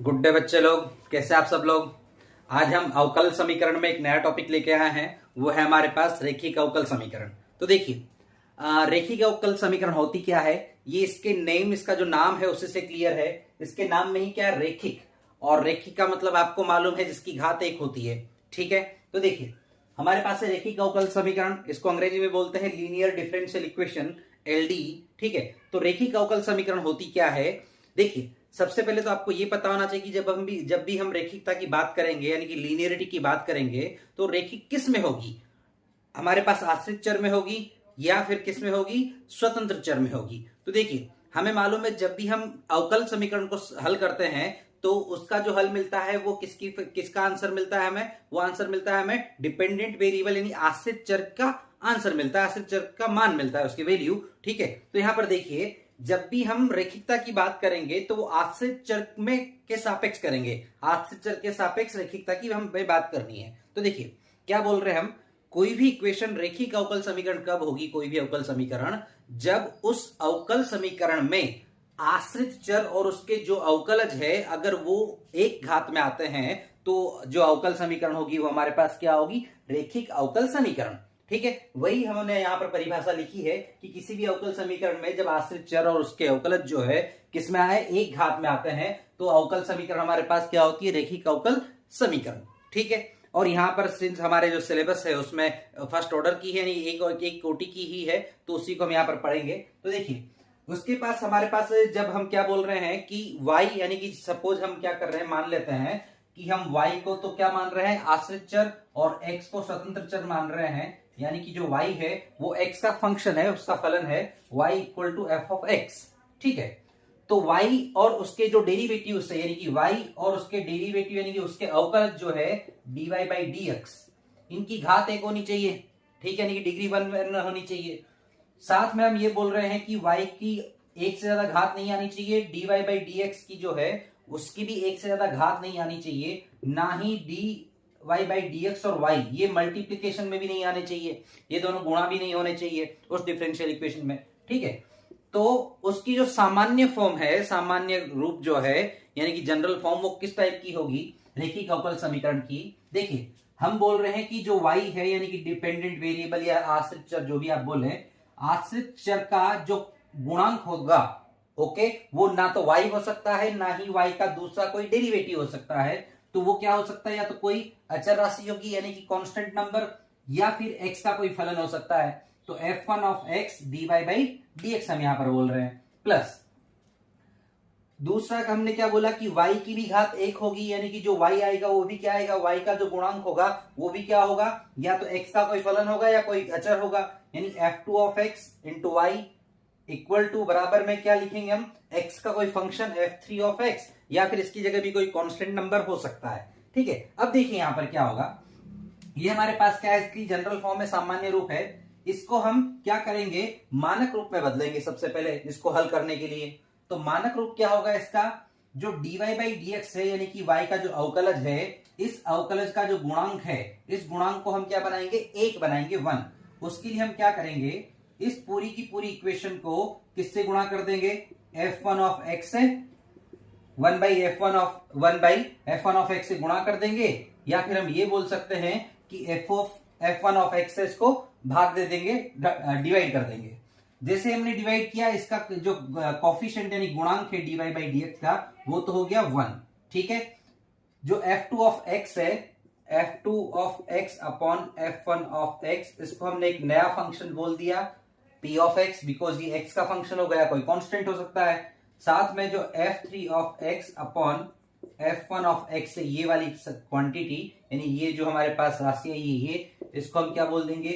Good day बच्चे लोग, कैसे आप सब लोग। आज हम अवकल समीकरण में एक नया टॉपिक लेके आए हैं। वो है हमारे पास रेखिक अवकल समीकरण। तो देखिए, रेखिक अवकल समीकरण होती क्या है, ये इसके नेम, इसका जो नाम है उससे से क्लियर है। इसके नाम में ही क्या है, रेखिक। और रेखिक का मतलब आपको मालूम है जिसकी घात एक होती है। ठीक है, तो देखिए हमारे पास है रेखिक अवकल समीकरण। इसको अंग्रेजी में बोलते हैं लीनियर डिफरेंशियल इक्वेशन, एलडी। ठीक है, तो रेखिक अवकल समीकरण होती क्या है। देखिए, सबसे पहले तो आपको यह पता होना चाहिए कि जब भी हम रेखिकता की बात करेंगे, यानी कि लीनियरिटी की बात करेंगे, तो रेखिक किस में होगी, हमारे पास आश्रित चर में होगी या फिर किस में होगी, स्वतंत्र चर में होगी। तो देखिए, हमें मालूम है जब भी हम अवकल समीकरण को हल करते हैं तो उसका जो हल मिलता है वो किसका आंसर मिलता है हमें, वो आंसर मिलता है हमें डिपेंडेंट वेरिएबल यानी आश्रित चर का आंसर मिलता है, आश्रित चर का मान मिलता है, उसकी वैल्यू। ठीक है, तो यहां पर देखिए, जब भी हम रेखिकता की बात करेंगे तो वो आश्रित चर में के सापेक्ष करेंगे, आश्रित चर के सापेक्ष रेखिकता की हमें बात करनी है। तो देखिए क्या बोल रहे हैं हम, कोई भी इक्वेशन रेखिक अवकल समीकरण कब होगी, कोई भी अवकल समीकरण जब उस अवकल समीकरण में आश्रित चर और उसके जो अवकलज है अगर वो एक घात में आते हैं तो जो अवकल समीकरण होगी वो हमारे पास क्या होगी, रेखिक अवकल समीकरण। ठीक है, वही हमने यहां पर परिभाषा लिखी है कि किसी भी अवकल समीकरण में जब आश्रित चर और उसके अवकलज जो है किसमें आए, एक घात में आते हैं, तो अवकल समीकरण हमारे पास क्या होती है, रेखिक अवकल समीकरण। ठीक है, और यहां पर सिंस हमारे जो सिलेबस है उसमें फर्स्ट ऑर्डर की है, यानी एक कोटि की ही है, तो उसी को हम यहां पर पढ़ेंगे। तो देखिए उसके पास हमारे पास जब हम क्या बोल रहे हैं कि y, यानी कि सपोज हम क्या कर रहे हैं, मान लेते हैं कि हम y को तो क्या मान रहे हैं, आश्रित चर, और x को स्वतंत्र चर मान रहे हैं, यानी कि जो y है वो x का फंक्शन है, उसका फलन है y equal to f of x. ठीक है, तो y और उसके जो डेरिवेटिव से, यानी कि y और उसके डेरिवेटिव यानी कि उसके अवकलज जो है dy बाई डी एक्स, इनकी घात एक होनी चाहिए। ठीक है, यानी कि डिग्री 1 होनी चाहिए। साथ में हम ये बोल रहे हैं कि y की एक से ज्यादा घात नहीं आनी चाहिए, dy बाई डी एक्स की जो है उसकी भी एक से ज्यादा घात नहीं आनी चाहिए, ना ही dy बाई डी एक्स और y ये मल्टीप्लीकेशन में भी नहीं आने चाहिए, ये दोनों गुणा भी नहीं होने चाहिए उस डिफरेंशियल इक्वेशन में। ठीक है, तो उसकी जो सामान्य फॉर्म है, सामान्य रूप जो है यानी कि जनरल फॉर्म, वो किस टाइप की होगी, रेखिक अवकल समीकरण की। देखिए हम बोल रहे हैं कि जो y है यानी कि डिपेंडेंट वेरिएबल या आश्रित चर जो भी आप बोले, आश्रित चर का जो गुणांक होगा, ओके, वो ना तो y हो सकता है ना ही y का दूसरा कोई डेरिवेटिव हो सकता है। तो वो क्या हो सकता है, या तो कोई अचर राशि होगी यानी कि कांस्टेंट नंबर, या फिर x का कोई फलन हो सकता है। तो f1 of x dy by d x हम यहां पर बोल रहे हैं, प्लस दूसरा हमने क्या बोला कि y की भी घात एक होगी, यानी कि जो y आएगा वो भी क्या आएगा, y का जो गुणांक होगा वो भी क्या होगा, या तो x का कोई फलन होगा या कोई अचर होगा, यानी f2 of x into y equal to बराबर में क्या लिखेंगे हम, x का कोई फंक्शन f3 ऑफ x, या फिर इसकी जगह भी कोई कांस्टेंट नंबर हो सकता है। ठीक है, अब देखिए यहां पर क्या होगा, ये हमारे पास क्या है, इसकी जनरल फॉर्म में सामान्य रूप है, इसको हम क्या करेंगे, मानक रूप में बदलेंगे सबसे पहले इसको हल करने के लिए। तो मानक रूप क्या होगा इसका, जो dy बाई डी एक्स है यानी कि y का जो अवकलज है, इस अवकलज का जो गुणांक है, इस गुणांक को हम क्या बनाएंगे, एक बनाएंगे, 1। उसके लिए हम क्या करेंगे, इस पूरी की पूरी इक्वेशन को किससे गुणा कर देंगे, f1 ऑफ x से, 1 बाई f1 ऑफ x से गुणा कर देंगे, या फिर हम ये बोल सकते हैं कि f1 ऑफ x से इसको भाग दे देंगे, डिवाइड कर देंगे। जैसे हमने डिवाइड किया, इसका जो कॉफिशिएंट यानी गुणांक है dy बाई डी एक्स का, वो तो हो गया 1। ठीक है, जो f2 ऑफ x है, f2 of x upon f1 of x, इसको हमने एक नया फंक्शन बोल दिया p ऑफ x, बिकॉज ये x का फंक्शन हो गया, कोई कांस्टेंट हो सकता है। साथ में जो f3 of x upon f1 of x से ये वाली क्वांटिटी, यानी ये जो हमारे पास राशि है ये, इसको हम क्या बोल देंगे,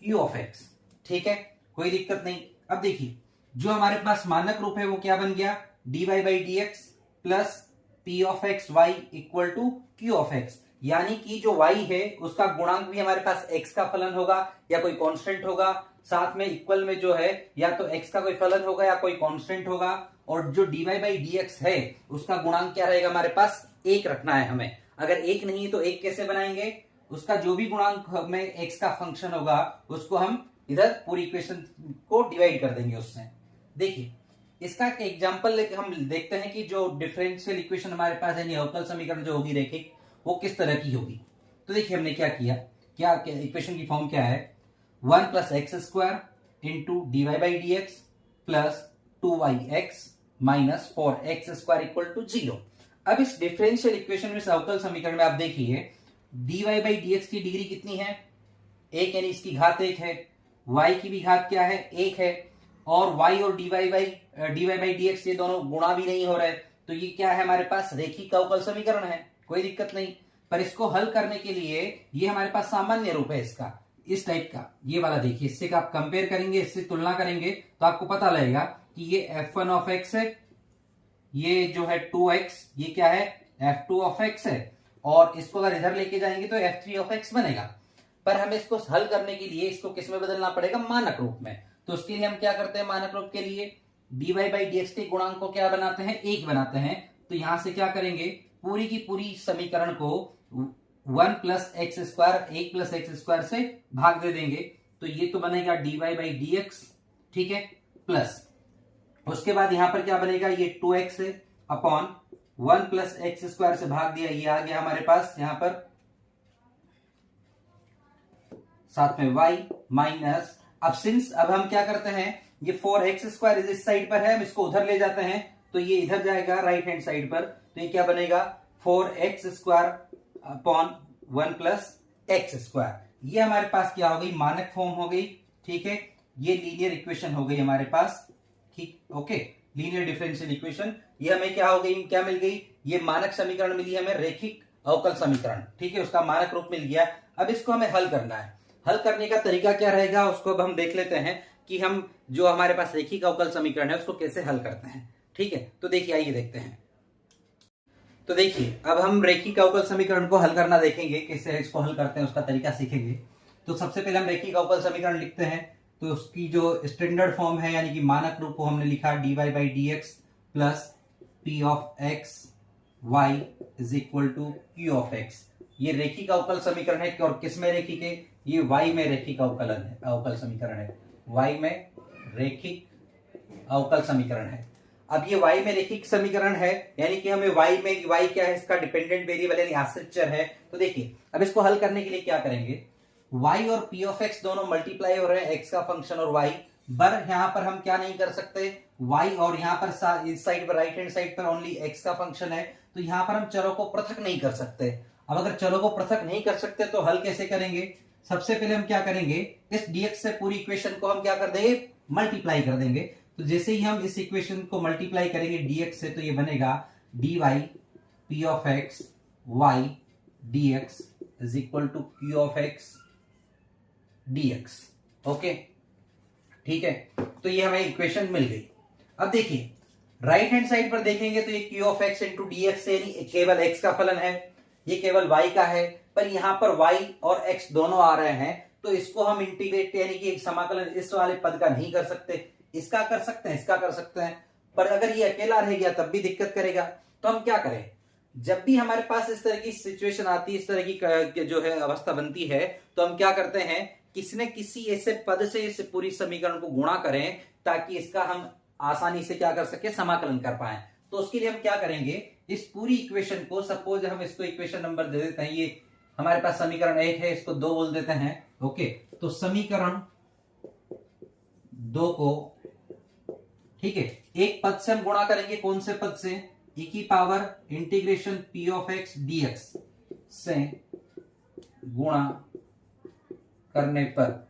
q ऑफ x। ठीक है, कोई दिक्कत नहीं। अब देखिए जो हमारे पास मानक रूप है वो क्या बन गया, dy by d x plus p of x y equal to q of x, यानी कि जो y है उसका गुणांक भी हमारे पास x का फलन होगा या कोई कांस्टेंट होगा, साथ में इक्वल में जो है या तो x का कोई फलन होगा या कोई कांस्टेंट होगा, और जो dy बाई डी एक्स है उसका गुणांक क्या रहेगा, हमारे पास एक रखना है हमें। अगर एक नहीं तो एक कैसे बनाएंगे, उसका जो भी गुणांक में x का फंक्शन होगा उसको हम इधर पूरी इक्वेशन को डिवाइड कर देंगे उससे। देखिए इसका एक एग्जांपल लेके हम देखते हैं कि जो डिफरेंशियल इक्वेशन हमारे पास है, अवकल समीकरण जो होगी रैखिक, वो किस तरह की होगी। तो देखिए हमने क्या किया, क्या इक्वेशन की फॉर्म क्या है, 1 plus x square into d y by d x plus 2y(x minus 4x square equal to 0। अब इस डिफरेंशियल इक्वेशन में, इस अवकल समीकरण में आप देखिए dy बाई डी एक्स की डिग्री कितनी है, एक, यानी इसकी घात 1 है, y की भी घात क्या है, 1 है, और y और dy बाई डी एक्स ये दोनों गुणा भी नहीं हो रहे, तो ये क्या है हमारे पास रैखिक अवकल समीकरण है, कोई दिक्कत नहीं। पर इसको हल करने के लिए ये हमारे पास सामान्य रूप है इसका, इस टाइप का, ये वाला देखिए, इससे का आप कंपेयर करेंगे, इससे तुलना करेंगे तो आपको पता लगेगा कि ये f1 ऑफ x है, ये जो है 2x, ये क्या है f2 ऑफ x है, और इसको अगर इधर लेके जाएंगे तो f3 ऑफ x बनेगा। पर हमें इसको हल करने के लिए इसको किस में बदलना पड़ेगा, मानक रूप में। तो उसके लिए हम क्या करते हैं, मानक रूप के लिए dy बाई डी एक्स के गुणांक को क्या बनाते हैं, 1 बनाते हैं। तो यहां से क्या करेंगे, पूरी की पूरी समीकरण को 1 plus x square, 1 plus x square से भाग दे देंगे, तो ये तो बनेगा dy बाई डी एक्स, ठीक है, प्लस उसके बाद यहां पर क्या बनेगा, ये 2x है अपॉन 1 प्लस एक्स स्क्वायर से भाग दिया, ये आ गया हमारे पास यहां पर, साथ में y माइनस, अब हम क्या करते हैं, ये 4x स्क्वायर इस साइड पर है, हम इसको उधर ले जाते हैं तो ये इधर जाएगा राइट हैंड साइड पर, तो ये क्या बनेगा 4x square upon 1 plus x square. ये हमारे पास क्या हो गई, मानक फॉर्म हो गई, ठीक है, ये लीनियर इक्वेशन हो गई हमारे पास, ठीक, ओके, लीनियर डिफरेंशियल इक्वेशन। ये हमें क्या हो गई, क्या मिल गई, ये मानक समीकरण मिली हमें, रैखिक अवकल समीकरण, ठीक है, उसका मानक रूप मिल गया। अब इसको हमें हल करना है, हल करने का तरीका क्या रहेगा उसको अब हम देख लेते हैं कि हम जो हमारे पास रैखिक अवकल समीकरण है उसको कैसे हल करते हैं, ठीक है। तो देखिए आइए देखते हैं। तो देखिए अब हम रैखिक अवकल समीकरण को हल करना देखेंगे, कैसे इसको हल करते हैं उसका तरीका सीखेंगे। तो सबसे पहले हम रैखिक अवकल समीकरण लिखते हैं, तो उसकी जो स्टैंडर्ड फॉर्म है यानी कि मानक रूप को हमने लिखा dy by d x plus p of x y is equal to q of x। ये रैखिक अवकल समीकरण है, और किस में रैखिक है, ये y में रैखिक अवकलन है, अवकल समीकरण है, y में रैखिक अवकल समीकरण है। अब ये y में रैखिक समीकरण है, यानी कि हमें y में, y क्या है, इसका डिपेंडेंट वेरिएबल यानी आश्रित चर है। तो देखिए अब इसको हल करने के लिए क्या करेंगे, y और p ऑफ x दोनों मल्टीप्लाई हो रहे हैं, x का फंक्शन और y, पर यहाँ पर हम क्या नहीं कर सकते, y और यहाँ पर इस साइड पर राइट हैंड साइड पर ओनली x का फंक्शन है, तो यहाँ पर हम चरों को पृथक नहीं कर सकते। अब अगर चरों को पृथक नहीं कर सकते तो हल कैसे करेंगे, सबसे पहले हम क्या करेंगे, इस dx से पूरी इक्वेशन को हम क्या कर देंगे, मल्टीप्लाई कर देंगे। तो जैसे ही हम इस इक्वेशन को मल्टीप्लाई करेंगे dx से, तो ये बनेगा dy p of x y dx is equal to q of x dx, okay, ठीक है। तो ये हमें इक्वेशन मिल गई। अब देखिए राइट हैंड साइड पर देखेंगे तो ये q of x into D x, यानी केवल x का फलन है, ये केवल y का है, पर यहाँ पर y और x दोनों आ रहे हैं, तो इसको हम इंटीग्रेट यानी कि एक समाकलन इस वाले पद का नहीं कर सकते, इसका कर सकते हैं, इसका कर सकते हैं, पर अगर ये अकेला रह गया तब भी दिक्कत करेगा। तो हम क्या करें, जब भी हमारे पास इस तरह की सिचुएशन आती है, इस तरह की जो है अवस्था बनती है, तो हम क्या करते हैं, किसी न किसी ऐसे पद से इस पूरी समीकरण को गुणा करें ताकि इसका हम आसानी से क्या कर सके, समाकलन कर पाए। तो उसके लिए हम क्या करेंगे, इस पूरी इक्वेशन को, सपोज हम इसको इक्वेशन नंबर दे देते हैं, ये हमारे पास समीकरण 1 है, इसको 2 बोल देते हैं, ओके। तो समीकरण 2 को, ठीक है, एक पद से हम गुणा करेंगे, कौन से पद से, e की power integration p of x dx से गुणा करने पर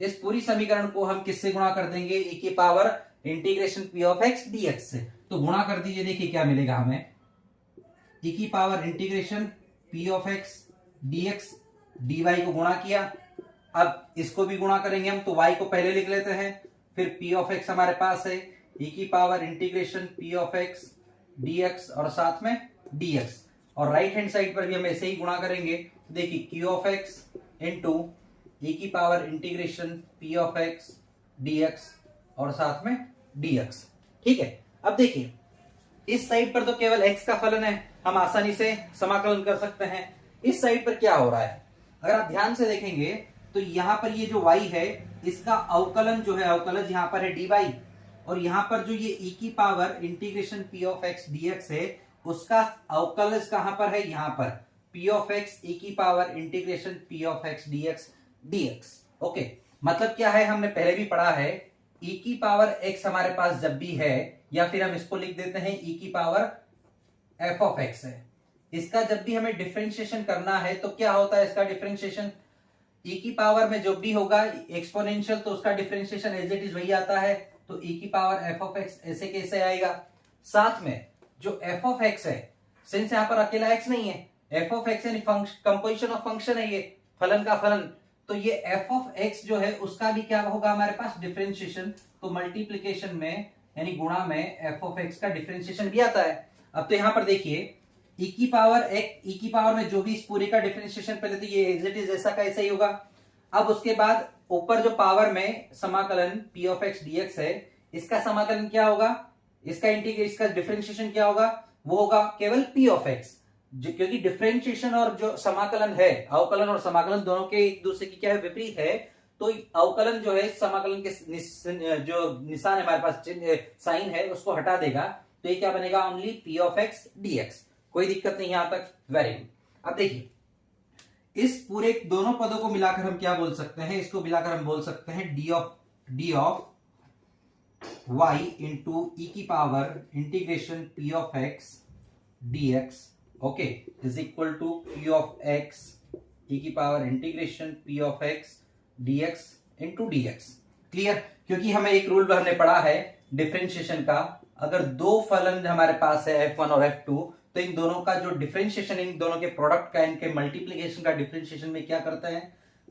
इस पूरी समीकरण को हम किससे गुणा कर देंगे, e की power integration p of x dx से। तो गुणा कर दीजिए, देखिए क्या मिलेगा हमें, e की power integration p of x dx dy को गुणा किया, अब इसको भी गुणा करेंगे हम, तो y को पहले लिख लेते हैं, फिर p ऑफ x हमारे पास है, e की power integration p of x dx और साथ में dx, और राइट हैंड साइड पर भी हम ऐसे ही गुणा करेंगे। देखिए q of x into e की power integration p of x dx और साथ में dx, ठीक है। अब देखिए इस साइड पर तो केवल x का फलन है, हम आसानी से समाकलन कर सकते हैं। इस साइड पर क्या हो रहा है, अगर आप ध्यान से देखेंगे तो यहां पर ये जो y है इसका अवकलन जो है, अवकलज यहां पर है dy, और यहां पर जो ये e की power integration p of x dx है, उसका अवकलज कहां पर है, यहां पर p ऑफ x e की power integration p of x dx। Okay, मतलब क्या है, हमने पहले भी पढ़ा है, e की पावर x हमारे पास जब भी है, या फिर हम इसको लिख देते हैं e की पावर f ऑफ x है, इसका जब भी हमें डिफरेंशिएशन करना है तो क्या होता है, इसका डिफरेंशिएशन e की पावर में जो भी होगा एक्सपोनेंशियल, तो उसका डिफरेंशिएशन एज इट इज वही आता है, तो e की पावर f ऑफ x ऐसे कैसे आएगा। साथ में जो f ऑफ x है, सिंस यहां पर अकेला x नहीं है, f ऑफ x यानी कंपोजिशन ऑफ फंक्शन है, ये फलन का फलन, तो ये f ऑफ x जो है उसका भी क्या होगा हमारे पास डिफरेंशिएशन, तो मल्टीप्लिकेशन में यानी गुणा में f ऑफ x का डिफरेंशिएशन भी आता है। अब तो यहां पर देखिए e की पावर में जो भी इस पूरे का डिफरेंशिएशन, पहले तो ये एज इट इज ऐसा का ऐसा ही होगा। अब उसके बाद ऊपर जो पावर में समाकलन p ऑफ x dx है, इसका समाकलन क्या होगा, इसका डिफरेंशिएशन क्या होगा, वो होगा केवल p ऑफ x, क्योंकि डिफरेंशिएशन और जो समाकलन है, अवकलन और समाकलन दोनों के एक दूसरे की क्या है, विपरीत है, तो अवकलन जो है समाकलन के जो निशान हमारे पास साइन है उसको हटा देगा, तो ये क्या बनेगा, only p of x dx। कोई दिक्कत नहीं यहां तक, वेरी गुड। अब देखिए इस पूरे दोनों पदों को मिलाकर हम क्या बोल सकते हैं, इसको मिलाकर हम बोल सकते हैं d of y into e की power integration p of x dx, okay, is equal to p of x e की power integration p of x dx into dx। Clear, क्योंकि हमें एक रूल हमने पढ़ा है डिफरेंशिएशन का, अगर दो फलन हमारे पास है f1 और f2, तो इन दोनों का जो डिफरेंशिएशन, इन दोनों के प्रोडक्ट का, इनके मल्टीप्लिकेशन का डिफरेंशिएशन में क्या करते हैं,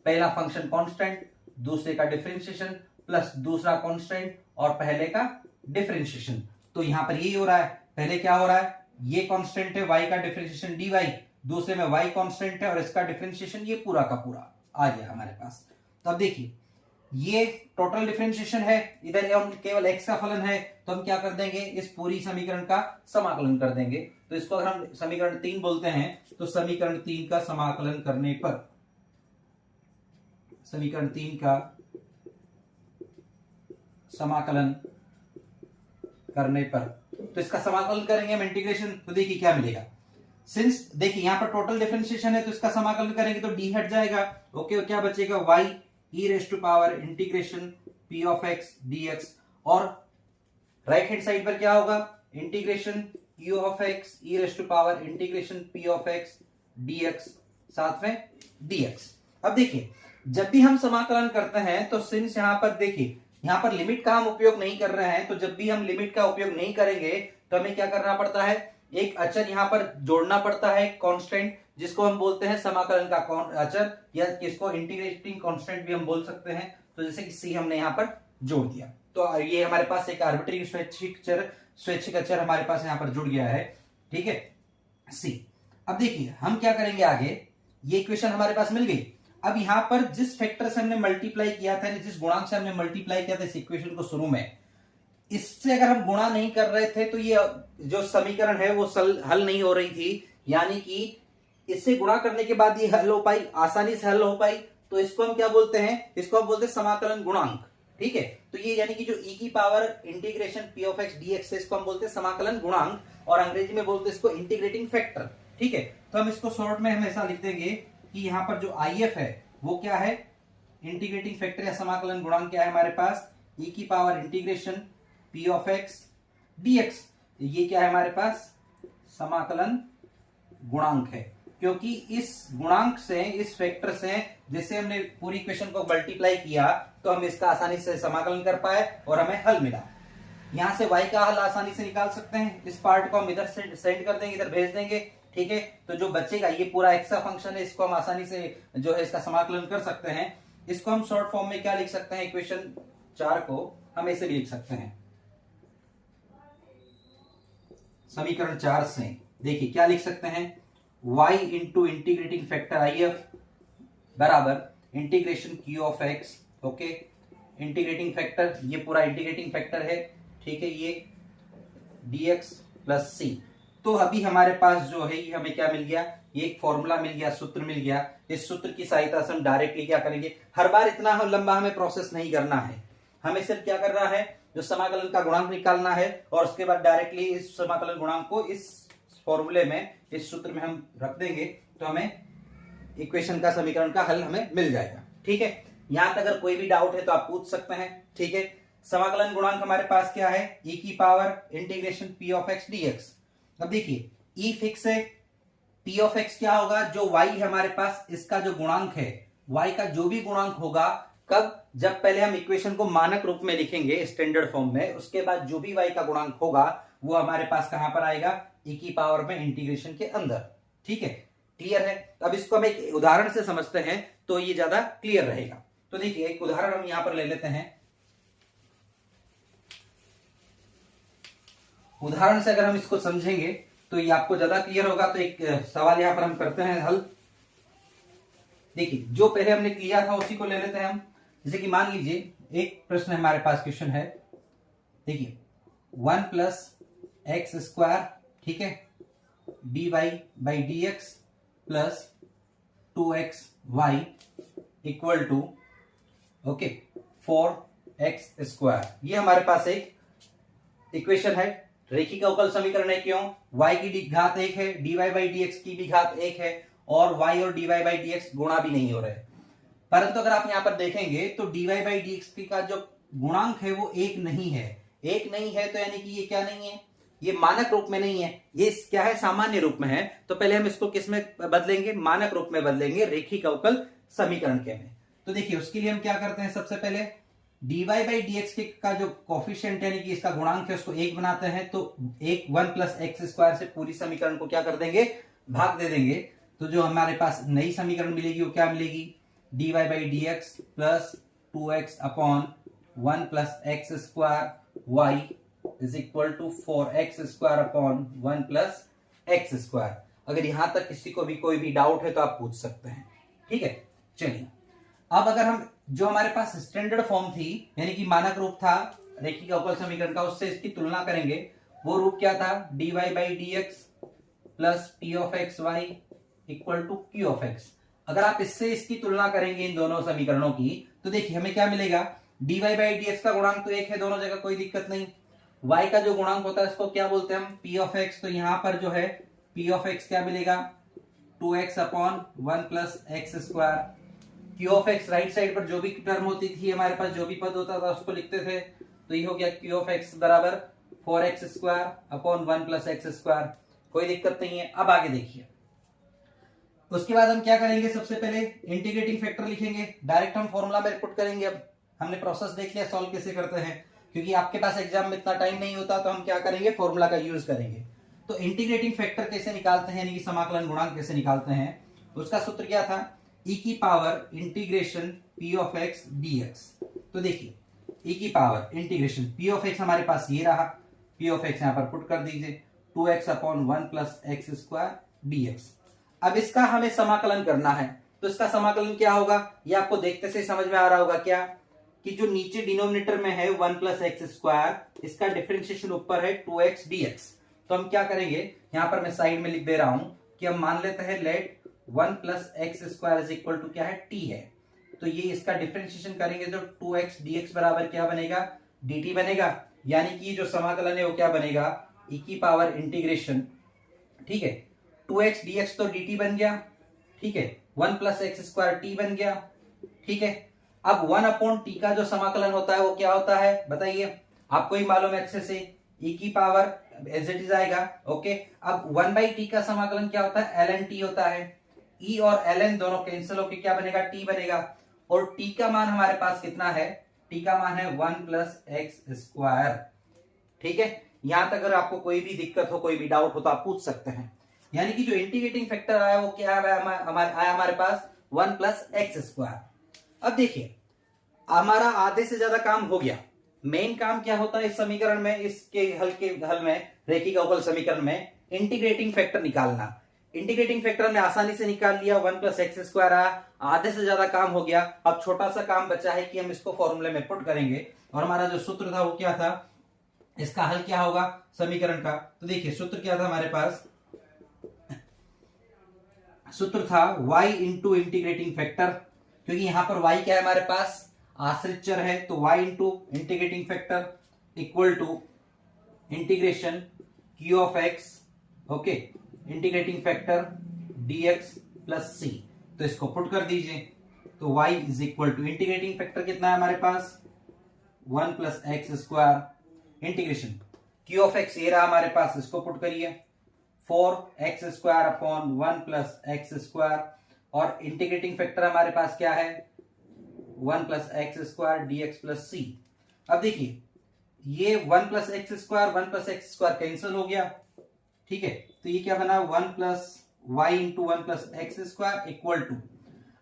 पहला फंक्शन कांस्टेंट, दूसरे का डिफरेंशिएशन प्लस दूसरा कांस्टेंट और पहले का डिफरेंशिएशन। तो यहां पर यही हो रहा है, पहले क्या हो रहा है, ये कांस्टेंट है y का डिफरेंशिएशन dy, दूसरे में y कांस्टेंट है और इसका डिफरेंशिएशन ये पूरा का पूरा आ गया हमारे पास। तो अब देखिए ये टोटल डिफरेंशिएशन है, इधर केवल x का फलन है, तो हम क्या कर देंगे, इस पूरी समीकरण का समाकलन कर देंगे। तो इसको अगर हम समीकरण 3 बोलते हैं, तो समीकरण 3 का समाकलन करने पर, समीकरण 3 का समाकलन करने पर, तो इसका समाकलन करेंगे हम इंटीग्रेशन, तो देखिए क्या मिलेगा, सिंस देखिए यहां पर टोटल डिफरेंशिएशन है, तो इसका समाकलन करेंगे तो d हट जाएगा, ओके, क्या बचेगा, y e raise to power integration p of x dx, और राइट हैंड साइड पर क्या होगा, integration u of x e raise to power integration p of x dx, साथ में dx। अब देखिए जब भी हम समाकलन करते हैं, तो सिंस यहां पर देखिए यहां पर लिमिट का हम उपयोग नहीं कर रहे हैं, तो जब भी हम लिमिट का उपयोग नहीं करेंगे तो हमें क्या करना पड़ता है, एक अचर यहां पर जोड़ना पड़ता है, कांस्टेंट, जिसको हम बोलते हैं समाकलन का अचर, या किसको इंटीग्रेटिंग कांस्टेंट भी हम बोल सकते हैं। तो जैसे कि सी हमने यहां पर जोड़ दिया, तो ये हमारे पास एक आर्बिट्री स्वैच्छिक अचर हमारे पास यहां पर जुड़ गया है, ठीक है, सी। अब देखिए हम क्या करेंगे आगे, ये इक्वेशन हमारे पास मिल गई। अब यहां पर जिस फैक्टर से हमने मल्टीप्लाई किया था, जिस गुणांक से हमने मल्टीप्लाई किया था इस इक्वेशन को शुरू में, इससे अगर हम गुणा नहीं कर रहे थे तो ये जो समीकरण है वो हल नहीं हो रही थी, यानी कि इससे गुणा करने के बाद ये हल हो पाई, आसानी से हल हो पाई, तो इसको हम क्या बोलते हैं, इसको हम बोलते हैं समाकलन गुणांक, ठीक है। तो ये यानी कि जो e की power integration p of x dx है, इसको हम बोलते हैं समाकलन गुणांक, और अंग्रेजी में बोलते हैं इसको इंटीग्रेटिंग फैक्टर, ठीक है। तो हम इसको शॉर्ट में हमेशा लिख देंगे कि यहाँ पर जो if है वो क्या है, इंटीग्रेटिंग फैक्टर या समाकलन गुणांक क्या है हमारे पास, e की power integration p of x dx, ये क्या है हमारे पास, समाकलन गुणांक है, क्योंकि इस गुणांक से, इस फैक्टर से जैसे हमने पूरी इक्वेशन को मल्टीप्लाई किया, तो हम इसका आसानी से समाकलन कर पाए और हमें हल मिला। यहां से y का हल आसानी से निकाल सकते हैं, इस पार्ट को हम इधर से सेंड कर देंगे, इधर भेज देंगे, ठीक है। तो जो बचेगा ये पूरा x का फंक्शन है, इसको हम आसानी से जो है इसका समाकलन कर सकते हैं। इसको हम शॉर्ट फॉर्म में क्या लिख सकते हैं, इक्वेशन 4 को हम ऐसे भी लिख सकते हैं, समीकरण 4 से देखिए क्या लिख सकते हैं, y into integrating factor if बराबर integration q of x, okay, integrating factor ये पूरा इंटीग्रेटिंग फैक्टर है, ठीक है, ये dx प्लस c। तो अभी हमारे पास जो है ये हमें क्या मिल गया, ये एक फॉर्मूला मिल गया, सूत्र मिल गया। इस सूत्र की सहायता से हम डायरेक्टली क्या करेंगे, हर बार इतना लंबा हमें प्रोसेस नहीं करना है, हमें सिर्फ क्या करना है, जो समाकलन का गुणांक निकालना है और उसके बाद डायरेक्टली इस समाकलन गुणांक को इस फॉर्मूले में, इस सूत्र में हम रख देंगे तो हमें इक्वेशन का, समीकरण का हल हमें मिल जाएगा। ठीक है, यहां तक अगर कोई भी डाउट है तो आप पूछ सकते हैं। ठीक है, समाकलन गुणांक हमारे पास क्या है, e की power integration p of x dx। अब देखिए e फिक्स है, p ऑफ x क्या होगा, जो y है हमारे पास, इसका जो गुणांक है, y का जो भी गुणांक होगा, कब, जब पहले हम इक्वेशन को मानक रूप में लिखेंगे स्टैंडर्ड फॉर्म में, उसके बाद जो भी y का गुणांक होगा वो हमारे पास कहां पर आएगा, e की पावर में इंटीग्रेशन के अंदर। ठीक है, क्लियर है। अब इसको हम एक उदाहरण से समझते हैं तो ये ज्यादा क्लियर रहेगा। तो देखिए एक उदाहरण हम यहां पर ले लेते हैं। उदाहरण से अगर हम इसको समझेंगे तो ये आपको ज्यादा क्लियर होगा। तो एक सवाल यहां पर हम करते हैं हल। देखिए जो पहले हमने किया था उसी को ले लेते हैं हम। जैसे कि मान लीजिए एक प्रश्न हमारे पास, क्वेश्चन है, देखिए 1 प्लस एक्स स्क्वायर, ठीक है, dy by d x plus 2x y equal to, okay, 4x square. ये हमारे पास एक इक्वेशन है, रेखिक अवकल समीकरण है। क्यों, y की घात 1 है, dy बाई डी एक्स की भी घात 1 है, और y और dy बाई डी एक्स गुणा भी नहीं हो रहे। परंतु अगर आप यहां पर देखेंगे तो dy बाई डी एक्स का जो गुणांक है वो 1 नहीं है। 1 नहीं है तो यानी कि ये क्या नहीं है, ये मानक रूप में नहीं है, ये क्या है, सामान्य रूप में है। तो पहले हम इसको किस में बदलेंगे, मानक रूप में बदलेंगे, रेखिक अवकल समीकरण के में। तो देखिए उसके लिए हम क्या करते हैं, सबसे पहले dy बाई डी एक्स का जो कोफिशिएंट यानी कि इसका गुणांक है उसको 1 बनाते हैं। तो 1 प्लस एक्स स्क्वायर से पूरी समीकरण को क्या कर देंगे, भाग दे देंगे। तो जो हमारे पास नई समीकरण मिलेगी वो क्या मिलेगी, dy by d x plus 2x upon 1 plus x square y is equal to 4x square upon 1 plus x square. अगर यहां तक किसी को भी कोई भी डाउट है तो आप पूछ सकते हैं। ठीक है, चलिए अब अगर हम जो हमारे पास स्टैंडर्ड फॉर्म थी यानी कि मानक रूप था रेखिक अवकल समीकरण का, उससे इसकी तुलना करेंगे। वो रूप क्या था, dy by d x plus p of x y equal to q of x। अगर आप इससे इसकी तुलना करेंगे इन दोनों समीकरणों की तो देखिए हमें क्या मिलेगा, dy बाई डी एक्स का गुणांक तो 1 है दोनों जगह, कोई दिक्कत नहीं। y का जो गुणांक होता है इसको क्या बोलते हैं हम, p ऑफ x। तो यहां पर जो है p ऑफ x क्या मिलेगा, 2x upon 1 plus x square. q of x right side पर जो भी टर्म होती थी हमारे पास, जो भी पद होता था उसको लिखते थे। तो ये हो गया q ऑफ x बराबर 4x square upon 1 plus x square, कोई दिक्कत नहीं है। अब आगे देखिए, उसके बाद हम क्या करेंगे, सबसे पहले इंटीग्रेटिंग फैक्टर लिखेंगे, डायरेक्ट हम फॉर्मूला में पुट करेंगे। अब हमने प्रोसेस देख लिया सॉल्व कैसे करते हैं, क्योंकि आपके पास एग्जाम में इतना टाइम नहीं होता तो हम क्या करेंगे, फॉर्मूला का यूज करेंगे। तो इंटीग्रेटिंग फैक्टर कैसे निकालते हैं, यानी कि समाकलन गुणांक कैसे निकालते हैं, उसका सूत्र क्या था, e की power integration p of x dx। तो देखिए e की power integration p of x हमारे पास ये रहा, p ऑफ x यहां पर पुट कर दीजिए, 2x upon 1 plus x square dx। अब इसका हमें समाकलन करना है, तो इसका समाकलन क्या होगा, ये आपको देखते से समझ में आ रहा होगा क्या, कि जो नीचे डिनोमिनेटर में है 1 प्लस एक्स स्क्वायर, इसका डिफरेंशिएशन ऊपर है 2x dx। तो हम क्या करेंगे, यहां पर मैं साइड में लिख दे रहा हूं कि हम मान लेते हैं let 1 plus x square is equal to क्या है, t है। तो ये इसका डिफरेंशिएशन करेंगे तो 2x dx बराबर क्या बनेगा, dt बनेगा। यानी कि जो समाकलन है वो क्या बनेगा, e की पावर इंटीग्रेशन, ठीक है, 2x dx तो dt बन गया, ठीक है, 1 प्लस एक्स स्क्वायर t बन गया, ठीक है। अब 1 अपॉन t का जो समाकलन होता है वो क्या होता है बताइए, आपको ही मालूम है अच्छे से, e की पावर एज इट इज आएगा, ओके। अब 1 बाई टी का समाकलन क्या होता है, ln t होता है, e और ln दोनों कैंसिल होकर क्या बनेगा, t बनेगा। और t का मान हमारे पास कितना है, t का मान है 1 प्लस एक्स स्क्वायर, ठीक है। यहां तक अगर आपको कोई भी दिक्कत हो, कोई भी डाउट हो तो आप पूछ सकते हैं। यानी कि जो इंटीग्रेटिंग फैक्टर आया वो क्या आया हमारे पास 1 प्लस एक्स स्क्वायर। अब देखिए हमारा आधे से ज्यादा काम हो गया। मेन काम क्या होता है इस समीकरण में, इसके हल में, रेखिक अवकल समीकरण में इंटीग्रेटिंग फैक्टर निकालना। इंटीग्रेटिंग फैक्टर ने आसानी से निकाल लिया, 1 प्लस एक्स स्क्वायर आया, आधे से ज्यादा काम हो गया। अब छोटा सा काम बचा है कि हम इसको फॉर्मूले में पुट करेंगे, और हमारा जो सूत्र था वो क्या था, इसका हल क्या होगा समीकरण का। तो देखिए सूत्र क्या था हमारे पास, सूत्र था y इंटू इंटीग्रेटिंग फैक्टर, क्योंकि यहां पर y क्या है हमारे पास, आश्रित चर है, तो y into integrating factor equal to integration Q of X, okay, integrating factor dx plus C. तो इसको पुट कर दीजिए, तो y is equal to integrating factor कितना है हमारे पास 1 plus x square integration Q of X ये रहा हमारे पास, इसको पुट करिए 4x square upon 1 plus x square, और इंटीग्रेटिंग फैक्टर हमारे पास क्या है 1 plus x square dx plus सी। अब देखिए ये 1 प्लस एक्स स्क्वायर कैंसिल हो गया, ठीक है, तो ये क्या बना 1 plus y into 1 plus x square equal to,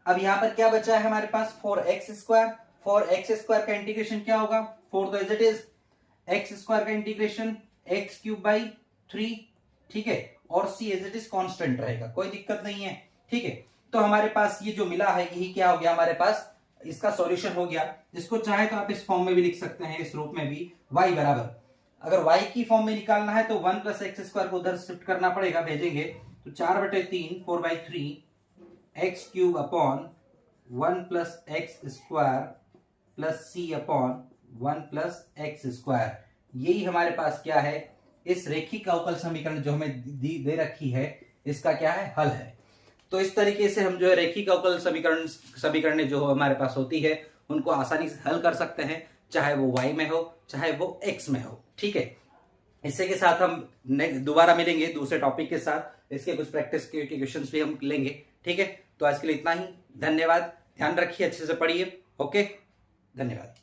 अब यहां पर क्या बचा है हमारे पास 4x स्क्वायर। 4x स्क्वायर का इंटीग्रेशन क्या होगा 4 तो as it is, x square का इंटीग्रेशन एक्स क्यूब बाई 3, ठीक है, और c as it is constant रहेगा, कोई दिक्कत नहीं है, ठीक है। तो हमारे पास ये जो मिला है यही क्या हो गया हमारे पास, इसका सॉल्यूशन हो गया। इसको चाहे तो आप इस फॉर्म में भी लिख सकते हैं, इस रूप में भी, y बराबर, अगर y की फॉर्म में निकालना है तो 1 प्लस एक्स स्क्वायर को उधर शिफ्ट करना पड़ेगा, भेजेंगे तो 4/3 4/3 X cube upon 1 plus x square plus C upon 1 plus x square, यही हमारे पास क्या है, इस रेखिक अवकल समीकरण जो हमें दे रखी है इसका क्या है, हल है। तो इस तरीके से हम जो है रेखिक अवकल समीकरण जो हमारे पास होती है उनको आसानी से हल कर सकते हैं, चाहे वो y में हो चाहे वो x में हो, ठीक है। इसी के साथ हम दोबारा मिलेंगे दूसरे टॉपिक के साथ, इसके कुछ प्रैक्टिस के क्वेश्चंस भी हम लेंगे, ठीक है। तो आज के लिए इतना ही, धन्यवाद, ध्यान रखिए, अच्छे से पढ़िए, ओके, धन्यवाद।